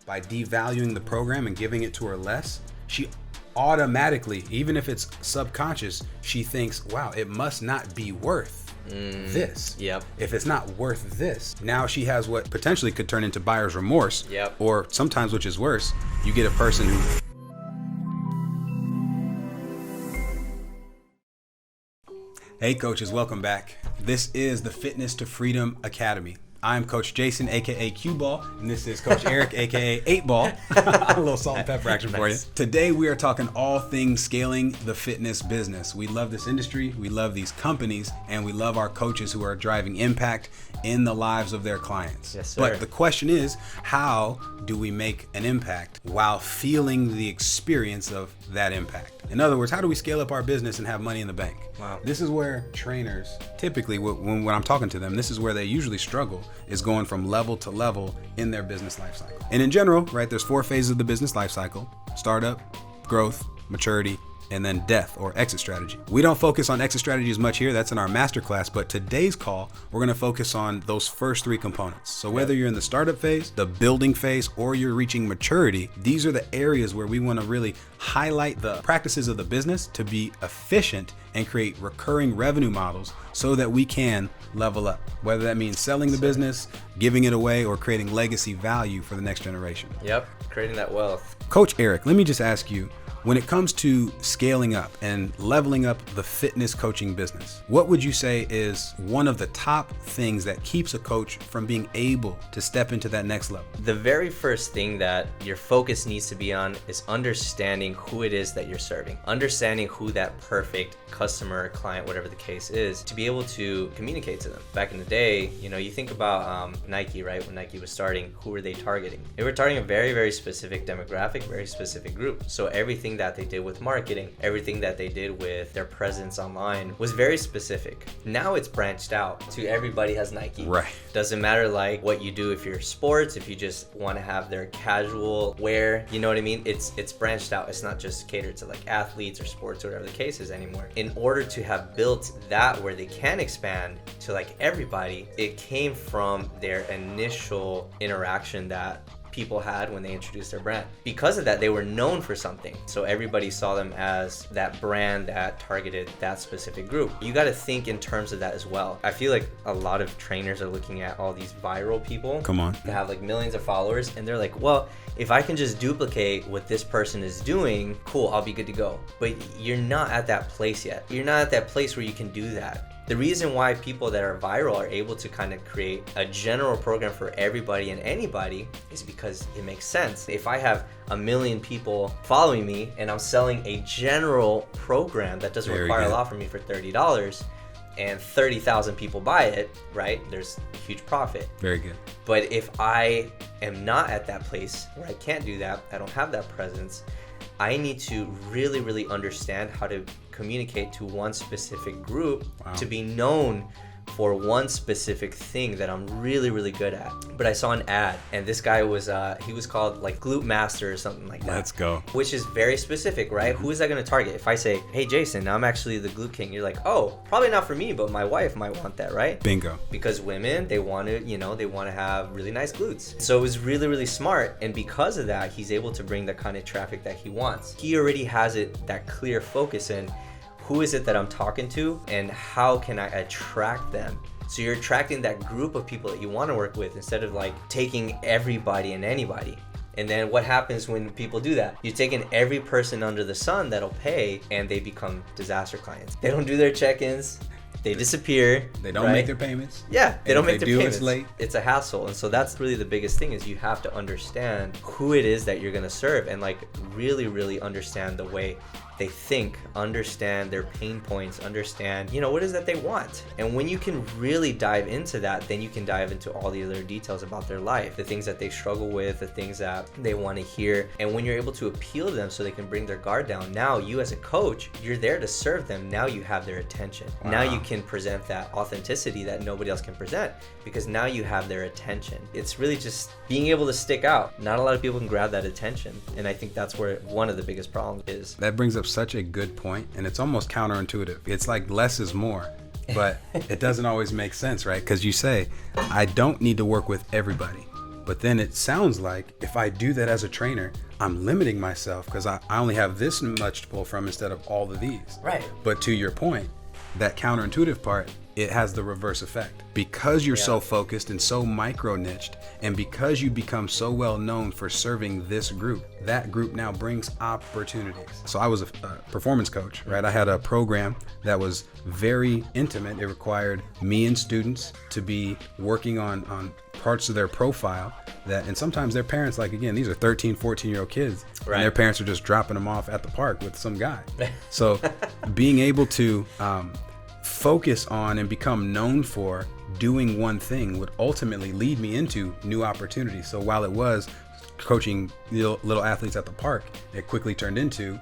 by devaluing the program and giving it to her less, she automatically, even if it's subconscious, she thinks, wow, it must not be worth this. Yep. If it's not worth this, now she has what potentially could turn into buyer's remorse. Yep. Or sometimes, which is worse, you get a person who... Hey coaches, welcome back. This is the Fitness to Freedom Academy. I'm Coach Jason, aka Cue Ball, and this is Coach Eric, aka 8 Ball. A little salt and pepper action for you. Today we are talking all things scaling the fitness business. We love this industry, we love these companies, and we love our coaches who are driving impact in the lives of their clients. Yes, sir. But the question is, how do we make an impact while feeling the experience of that impact? In other words, how do we scale up our business and have money in the bank? Wow. This is where trainers, typically when I'm talking to them, this is where they usually struggle, is going from level to level in their business life cycle. And in general, right, there's 4 phases of the business life cycle: startup, growth, maturity, and then death or exit strategy. We don't focus on exit strategy as much here. That's in our masterclass. But today's call, we're going to focus on those first 3 components. So whether you're in the startup phase, the building phase, or you're reaching maturity, these are the areas where we want to really highlight the practices of the business to be efficient and create recurring revenue models so that we can level up. Whether that means selling the business, giving it away, or creating legacy value for the next generation. Yep. Creating that wealth. Coach Eric, let me just ask you, when it comes to scaling up and leveling up the fitness coaching business, what would you say is one of the top things that keeps a coach from being able to step into that next level? The very first thing that your focus needs to be on is understanding who it is that you're serving, understanding who that perfect customer, client, whatever the case is, to be able to communicate to them. Back in the day, you think about Nike, right? When Nike was starting, who were they targeting? They were targeting a very, very specific demographic, very specific group. So everything that they did with marketing, everything that they did with their presence online was very specific. Now it's branched out to everybody has Nike. Right. Doesn't matter like what you do, if you're sports, if you just want to have their casual wear, you know what I mean? It's branched out. It's not just catered to like athletes or sports or whatever the case is anymore. In order to have built that where they can expand to like everybody, it came from their initial interaction that people had when they introduced their brand. Because of that, they were known for something. So everybody saw them as that brand that targeted that specific group. You got to think in terms of that as well. I feel like a lot of trainers are looking at all these viral people. Come on. That have like millions of followers, and they're like, well, if I can just duplicate what this person is doing, cool, I'll be good to go. But you're not at that place yet. You're not at that place where you can do that. The reason why people that are viral are able to kind of create a general program for everybody and anybody is because it makes sense. If I have 1 million people following me and I'm selling a general program that doesn't require a lot from me for $30 and 30,000 people buy it, right? There's a huge profit. Very good. But if I am not at that place where I can't do that, I don't have that presence, I need to really, really understand how to communicate to one specific group. Wow. To be known for one specific thing that I'm really, really good at. But I saw an ad, and this guy was, he was called like Glute Master or something like that. Let's go. Which is very specific, right? Who is that going to target? If I say, hey, Jason, I'm actually the Glute King, you're like, oh, probably not for me, but my wife might want that, right? Bingo. Because women, they want to, they want to have really nice glutes. So it was really, really smart. And because of that, he's able to bring the kind of traffic that he wants. He already has that clear focus in who is it that I'm talking to and how can I attract them? So you're attracting that group of people that you want to work with instead of like taking everybody and anybody. And then what happens when people do that? You're taking every person under the sun that'll pay and they become disaster clients. They don't do their check-ins. They disappear. They don't make their payments. Yeah, they don't make their payments. It's late. It's a hassle. And so that's really the biggest thing is you have to understand who it is that you're going to serve and like really, really understand the way they think, understand their pain points, understand, what is that they want. And when you can really dive into that, then you can dive into all the other details about their life, the things that they struggle with, the things that they want to hear. And when you're able to appeal to them so they can bring their guard down, now you as a coach, you're there to serve them. Now you have their attention. Wow. Now you can present that authenticity that nobody else can present because now you have their attention. It's really just being able to stick out. Not a lot of people can grab that attention. And I think that's where one of the biggest problems is. That brings up such a good point, and it's almost counterintuitive. It's like less is more, but it doesn't always make sense, right? Because you say, I don't need to work with everybody. But then it sounds like if I do that as a trainer, I'm limiting myself because I only have this much to pull from instead of all of these. Right. But to your point, that counterintuitive part, it has the reverse effect. Because you're so focused and so micro niched, and because you become so well known for serving this group, that group now brings opportunities. So I was a performance coach, right? I had a program that was very intimate. It required me and students to be working on parts of their profile that, and sometimes their parents, like, again, these are 13, 14-year-old kids, right, and their parents are just dropping them off at the park with some guy. So being able to focus on and become known for doing one thing would ultimately lead me into new opportunities. So while it was coaching little athletes at the park, it quickly turned into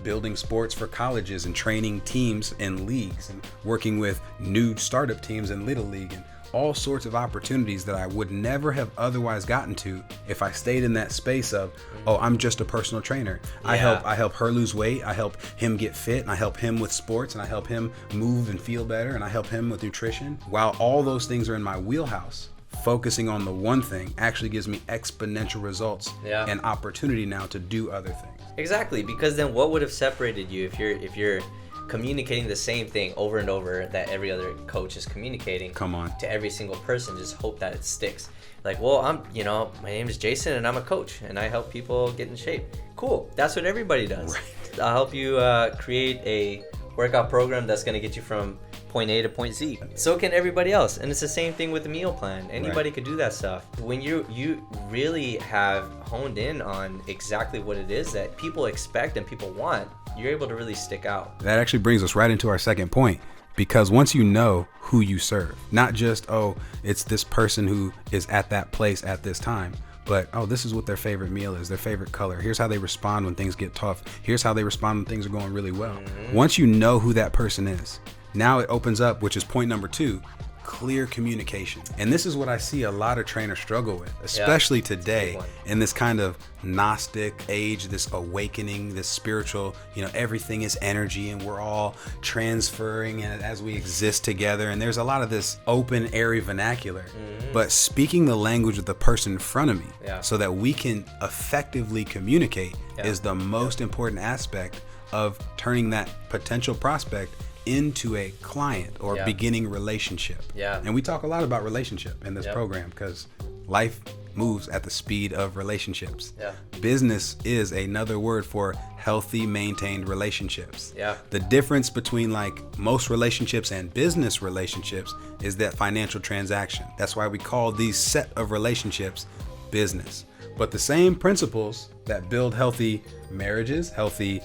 building sports for colleges and training teams and leagues and working with new startup teams in Little League and all sorts of opportunities that I would never have otherwise gotten to if I stayed in that space of, oh, I'm just a personal trainer. Yeah. I help her lose weight. I help him get fit, and I help him with sports, and I help him move and feel better, and I help him with nutrition. While all those things are in my wheelhouse, focusing on the one thing actually gives me exponential results and opportunity now to do other things. Exactly, because then what would have separated you if you're communicating the same thing over and over that every other coach is communicating to every single person, just hope that it sticks. Like, well, my name is Jason and I'm a coach and I help people get in shape. Cool. That's what everybody does. Right. I'll help you create a workout program that's going to get you from point A to point Z. So can everybody else. And it's the same thing with the meal plan. Anybody could do that stuff. When you really have honed in on exactly what it is that people expect and people want, you're able to really stick out. That actually brings us right into our second point, because once you know who you serve, not just, oh, it's this person who is at that place at this time, but, oh, this is what their favorite meal is, their favorite color. Here's how they respond when things get tough. Here's how they respond when things are going really well. Mm-hmm. Once you know who that person is, now it opens up, which is point number 2, clear communication. And this is what I see a lot of trainers struggle with, especially today in this kind of Gnostic age, this awakening, this spiritual, everything is energy and we're all transferring as we exist together. And there's a lot of this open, airy vernacular, but speaking the language of the person in front of me so that we can effectively communicate is the most important aspect of turning that potential prospect into a client or beginning relationship. And we talk a lot about relationship in this program because life moves at the speed of relationships. Business is another word for healthy, maintained relationships. The difference between most relationships and business relationships is that financial transaction. That's why we call these set of relationships business. But the same principles that build healthy marriages, healthy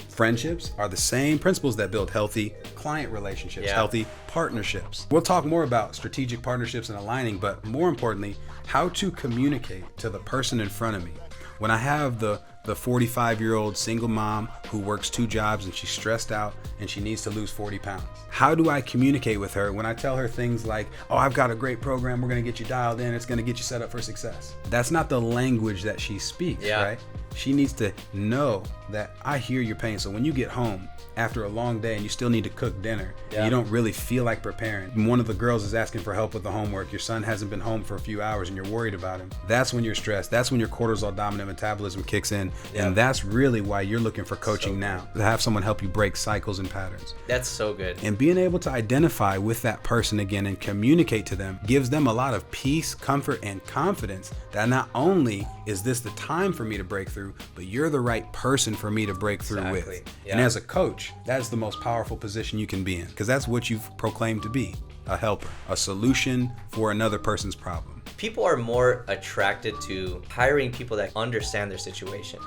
friendships are the same principles that build healthy client relationships, healthy partnerships. We'll talk more about strategic partnerships and aligning, but more importantly, how to communicate to the person in front of me. When I have the 45-year-old single mom who works 2 jobs and she's stressed out and she needs to lose 40 pounds, how do I communicate with her when I tell her things like, oh, I've got a great program, we're going to get you dialed in, it's going to get you set up for success? That's not the language that she speaks, right? She needs to know that I hear your pain. So when you get home after a long day and you still need to cook dinner, and you don't really feel like preparing, and one of the girls is asking for help with the homework, your son hasn't been home for a few hours and you're worried about him, that's when you're stressed. That's when your cortisol dominant metabolism kicks in. And that's really why you're looking for coaching now, to have someone help you break cycles and patterns. That's so good. And being able to identify with that person again and communicate to them gives them a lot of peace, comfort, and confidence that not only is this the time for me to break through, but you're the right person for me to break through with. And as a coach, that's the most powerful position you can be in, because that's what you've proclaimed to be, a helper, a solution for another person's problem. People are more attracted to hiring people that understand their situation,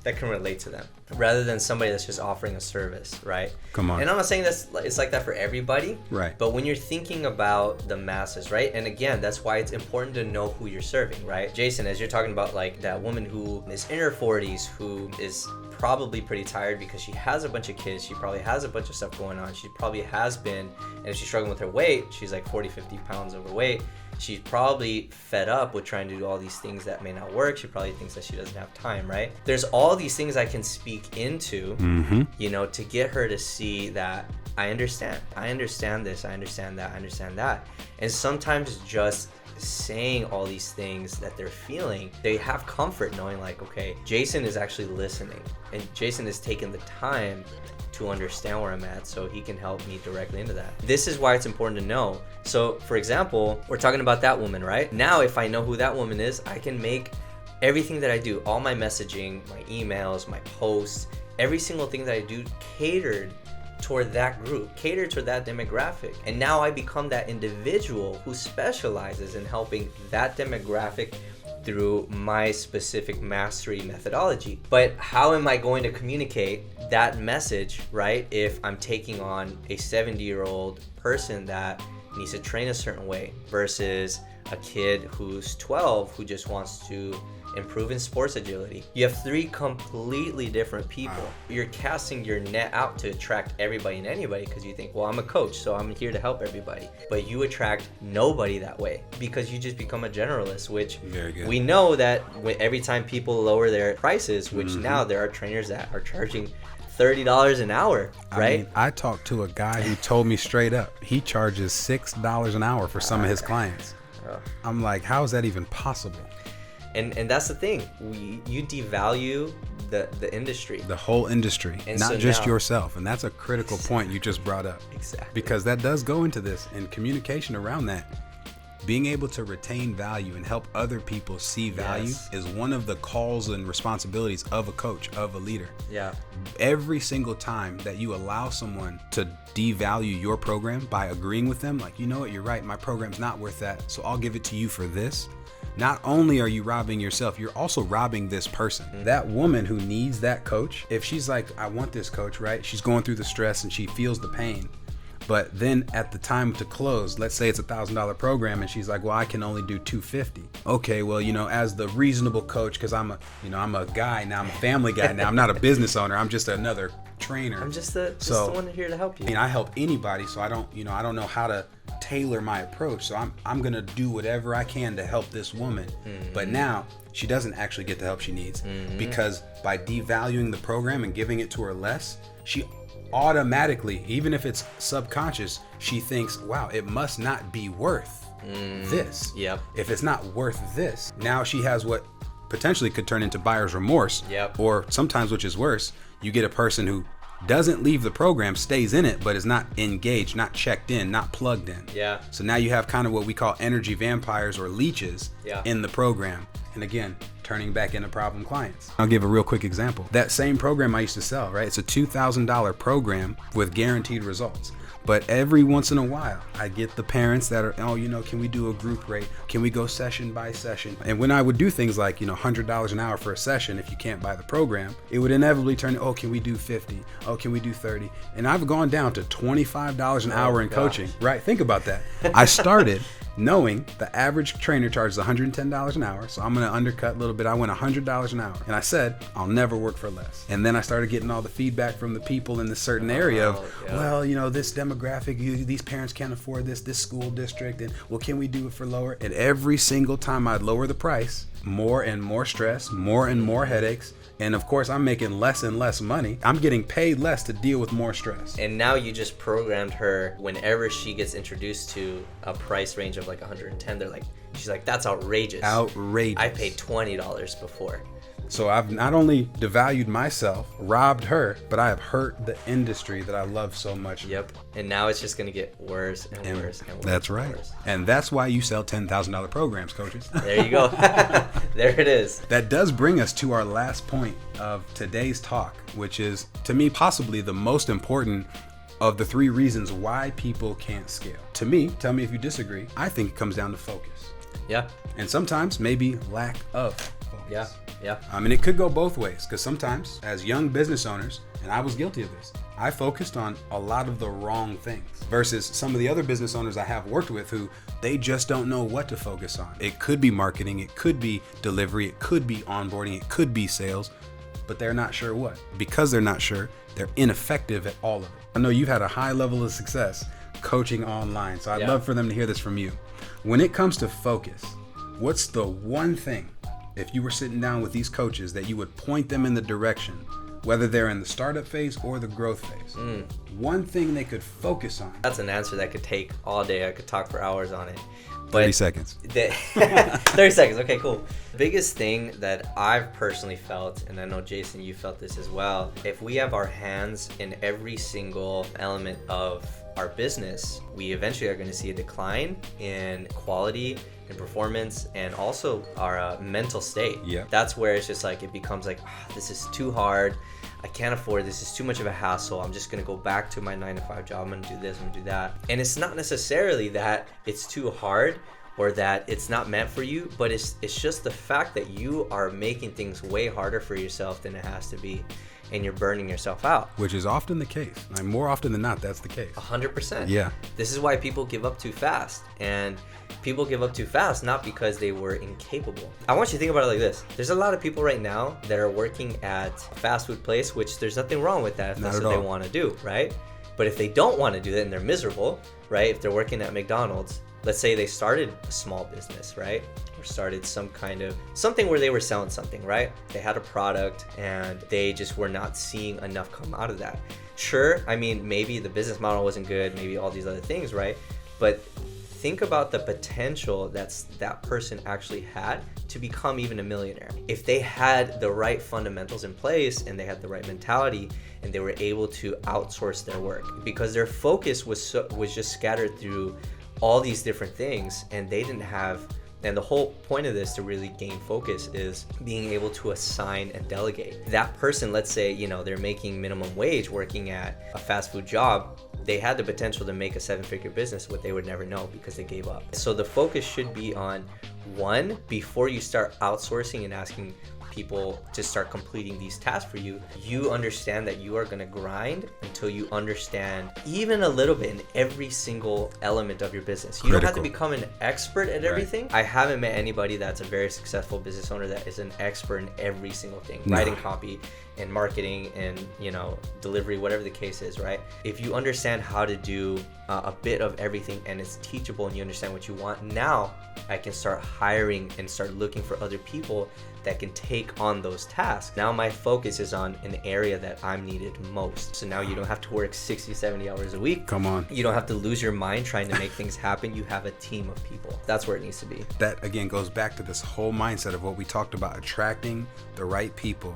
that can relate to them, rather than somebody that's just offering a service, right? Come on. And I'm not saying it's like that for everybody, right? But when you're thinking about the masses, right? And again, that's why it's important to know who you're serving, right? Jason, as you're talking about that woman who is in her 40s, who is probably pretty tired because she has a bunch of kids, she probably has a bunch of stuff going on, she probably has been, and if she's struggling with her weight, she's like 40-50 pounds overweight. She's probably fed up with trying to do all these things that may not work. She probably thinks that she doesn't have time, right? There's all these things I can speak into, to get her to see that I understand this, I understand that, I understand that. And sometimes just saying all these things that they're feeling, they have comfort knowing like, okay, Jason is actually listening and Jason is taking the time to understand where I'm at so he can help me directly into that. This is why it's important to know. So for example, we're talking about that woman, right? Now, if I know who that woman is, I can make everything that I do, all my messaging, my emails, my posts, every single thing that I do catered toward that group, catered to that demographic. And now I become that individual who specializes in helping that demographic through my specific mastery methodology. But how am I going to communicate that message, right, if I'm taking on a 70-year-old person that needs to train a certain way versus a kid who's 12 who just wants to improve in sports agility? You have three completely different people. You're casting your net out to attract everybody and anybody because you think, well, I'm a coach, so I'm here to help everybody. But you attract nobody that way because you just become a generalist, which we know that every time people lower their prices, which now there are trainers that are charging $30 an hour, right? I mean, I talked to a guy who told me straight up, he charges $6 an hour for some of his clients. I'm like, how is that even possible? And that's the thing. You devalue the industry. The whole industry, and not so just yourself. And that's a critical point you just brought up. Exactly. Because that does go into this, and communication around that. Being able to retain value and help other people see value is one of the calls and responsibilities of a coach, of a leader. Yeah. Every single time that you allow someone to devalue your program by agreeing with them, like, you know what, you're right, my program's not worth that, so I'll give it to you for this. Not only are you robbing yourself, you're also robbing this person. That woman who needs that coach, if she's like, I want this coach, right? She's going through the stress and she feels the pain. But then at the time to close, let's say it's $1,000 program and she's like, well, I can only do $250. Okay, well, you know, as the reasonable coach, because I'm a guy now, I'm a family guy now, I'm not a business owner, I'm just another trainer. I'm just the one here to help you. I mean, I help anybody, so I don't know how to tailor my approach. So I'm gonna do whatever I can to help this woman. But now she doesn't actually get the help she needs because by devaluing the program and giving it to her less, she automatically, even if it's subconscious, she thinks, wow, it must not be worth this. Yep. If it's not worth this, now she has what potentially could turn into buyer's remorse. Yep. Or sometimes, which is worse, you get a person who doesn't leave the program, stays in it, but is not engaged, not checked in, not plugged in. Yeah. So now you have kind of what we call energy vampires or leeches in the program. And again, turning back into problem clients. I'll give a real quick example. That same program I used to sell, right? It's a $2,000 program with guaranteed results. But every once in a while, I get the parents that are, oh, you know, can we do a group rate? Can we go session by session? And when I would do things like, you know, $100 an hour for a session, if you can't buy the program, it would inevitably turn, oh, can we do 50? Oh, can we do 30? And I've gone down to $25 an hour in coaching, right? Think about that. I started knowing the average trainer charges $110 an hour, so I'm going to undercut a little bit. I went $100 an hour, and I said, I'll never work for less. And then I started getting all the feedback from the people in this certain area of, well, you know, this demographic, these parents can't afford this school district, and well, can we do it for lower? And every single time I'd lower the price, more and more stress, more and more headaches. And of course, I'm making less and less money. I'm getting paid less to deal with more stress. And now you just programmed her whenever she gets introduced to a price range of like 110, she's like, that's outrageous. Outrageous. I paid $20 before. So I've not only devalued myself, robbed her, but I have hurt the industry that I love so much. Yep. And now it's just going to get worse and worse and worse. That's right. Worse. And that's why you sell $10,000 programs, coaches. There you go. There it is. That does bring us to our last point of today's talk, which is, to me, possibly the most important of the 3 reasons why people can't scale. To me, tell me if you disagree, I think it comes down to focus. Yeah. And sometimes maybe lack of focus. Yeah. Yeah. I mean, it could go both ways, because sometimes as young business owners, and I was guilty of this, I focused on a lot of the wrong things versus some of the other business owners I have worked with who they just don't know what to focus on. It could be marketing, it could be delivery, it could be onboarding, it could be sales, but they're not sure what. Because they're not sure, they're ineffective at all of it. I know you've had a high level of success coaching online, so I'd love for them to hear this from you. When it comes to focus, what's the one thing, if you were sitting down with these coaches, that you would point them in the direction whether they're in the startup phase or the growth phase. One thing they could focus on. That's an answer that could take all day. I could talk for hours on it. 30 seconds. 30 seconds. Okay, cool. The biggest thing that I've personally felt, and I know Jason, you felt this as well, if we have our hands in every single element of our business, we eventually are going to see a decline in quality and performance, and also our mental state. Yeah. That's where it's just like, it becomes like, this is too hard. I can't afford this. It's too much of a hassle. I'm just going to go back to my 9-to-5 job. I'm going to do this, I'm going to do that. And it's not necessarily that it's too hard or that it's not meant for you, but it's just the fact that you are making things way harder for yourself than it has to be. And you're burning yourself out. Which is often the case. Like, more often than not, that's the case. 100%. Yeah. This is why people give up too fast. And people give up too fast not because they were incapable. I want you to think about it like this. There's a lot of people right now that are working at a fast food place, which there's nothing wrong with that if that's what they want to do, right? But if they don't want to do that and they're miserable, right? If they're working at McDonald's, let's say they started a small business, right? Or started some kind of something where they were selling something, right? They had a product and they just were not seeing enough come out of that. Sure, I mean, maybe the business model wasn't good, maybe all these other things, right? But think about the potential that person actually had to become even a millionaire. If they had the right fundamentals in place and they had the right mentality and they were able to outsource their work, because their focus was just scattered through all these different things, and they didn't have, and the whole point of this to really gain focus is being able to assign and delegate. That person, let's say, you know, they're making minimum wage working at a fast food job, they had the potential to make a 7-figure business, what they would never know because they gave up. So the focus should be on, one, before you start outsourcing and asking people to start completing these tasks for you, you understand that you are going to grind until you understand even a little bit in every single element of your business. You don't have to become an expert at everything. I haven't met anybody that's a very successful business owner that is an expert in every single thing. Writing copy and marketing and, you know, delivery, whatever the case is, right? If you understand how to do a bit of everything and it's teachable and you understand what you want, now I can start hiring and start looking for other people that can take on those tasks. Now my focus is on an area that I'm needed most. So now you don't have to work 60, 70 hours a week. Come on. You don't have to lose your mind trying to make things happen. You have a team of people. That's where it needs to be. That again goes back to this whole mindset of what we talked about, attracting the right people,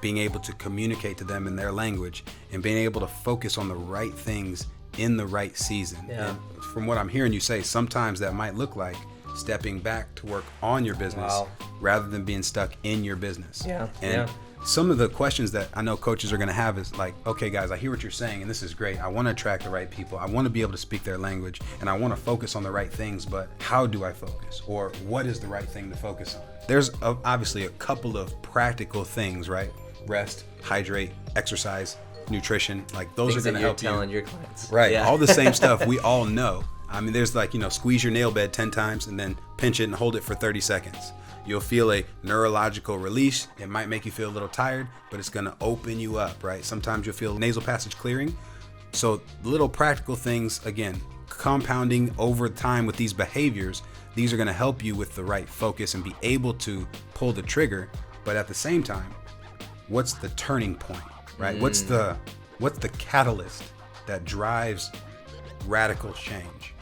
being able to communicate to them in their language, and being able to focus on the right things in the right season. And from what I'm hearing you say, sometimes that might look like stepping back to work on your business rather than being stuck in your business. And some of the questions that I know coaches are going to have is like, okay guys, I hear what you're saying and this is great. I want to attract the right people. I want to be able to speak their language and I want to focus on the right things, but how do I focus? Or what is the right thing to focus on? There's obviously a couple of practical things, right? Rest, hydrate, exercise, nutrition, like those things are going to help you. Telling your clients. Right. All the same stuff we all know. I mean, there's like, you know, squeeze your nail bed 10 times and then pinch it and hold it for 30 seconds. You'll feel a neurological release. It might make you feel a little tired, but it's going to open you up, right? Sometimes you'll feel nasal passage clearing. So little practical things, again, compounding over time with these behaviors, these are going to help you with the right focus and be able to pull the trigger. But at the same time, what's the turning point, right? What's the catalyst that drives radical change?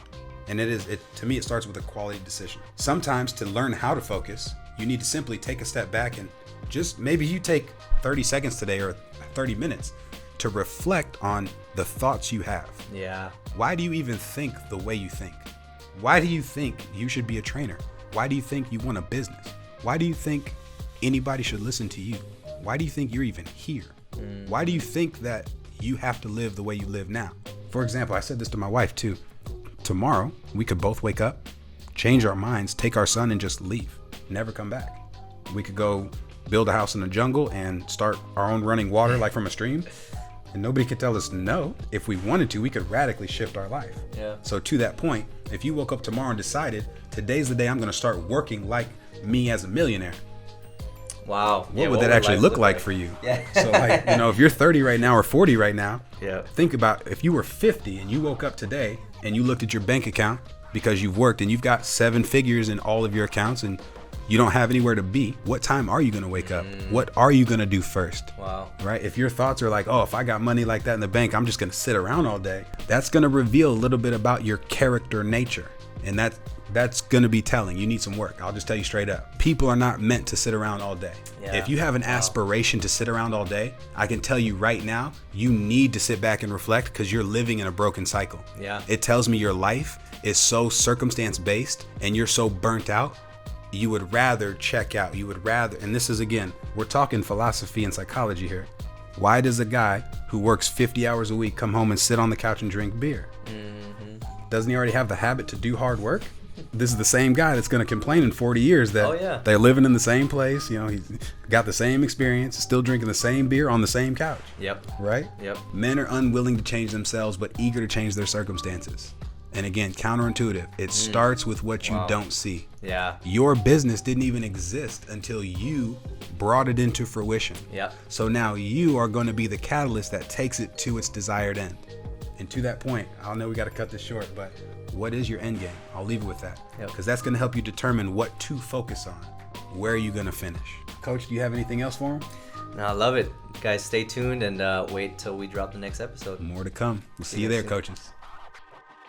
And to me, it starts with a quality decision. Sometimes to learn how to focus, you need to simply take a step back and just maybe you take 30 seconds today or 30 minutes to reflect on the thoughts you have. Why do you even think the way you think? Why do you think you should be a trainer? Why do you think you want a business? Why do you think anybody should listen to you? Why do you think you're even here? Why do you think that you have to live the way you live now? For example, I said this to my wife too. Tomorrow, we could both wake up, change our minds, take our son and just leave, never come back. We could go build a house in the jungle and start our own running water like from a stream. And nobody could tell us no. If we wanted to, we could radically shift our life. So to that point, if you woke up tomorrow and decided, today's the day I'm going to start working like me as a millionaire. Wow. What would that actually look like for you? So like, you know, if you're 30 right now or 40 right now, think about if you were 50 and you woke up today and you looked at your bank account because you've worked and you've got 7 figures in all of your accounts and you don't have anywhere to be, what time are you going to wake up? What are you going to do first? Wow. Right? If your thoughts are like, oh, if I got money like that in the bank, I'm just going to sit around all day. That's going to reveal a little bit about your character nature. And that's going to be telling. You need some work. I'll just tell you straight up. People are not meant to sit around all day. Yeah. If you have an aspiration to sit around all day, I can tell you right now, you need to sit back and reflect because you're living in a broken cycle. Yeah. It tells me your life is so circumstance based and you're so burnt out. You would rather check out. You would rather, and this is again, we're talking philosophy and psychology here. Why does a guy who works 50 hours a week come home and sit on the couch and drink beer? Doesn't he already have the habit to do hard work? This is the same guy that's going to complain in 40 years that they're living in the same place. You know, he's got the same experience, still drinking the same beer on the same couch. Yep. Right? Yep. Men are unwilling to change themselves, but eager to change their circumstances. And again, counterintuitive. It starts with what you don't see. Yeah. Your business didn't even exist until you brought it into fruition. Yep. So now you are going to be the catalyst that takes it to its desired end. And to that point, I know we got to cut this short, but what is your end game? I'll leave it with that. Because that's going to help you determine what to focus on. Where are you going to finish? Coach, do you have anything else for him? No, I love it. Guys, stay tuned and wait till we drop the next episode. More to come. We'll see you there, coaches.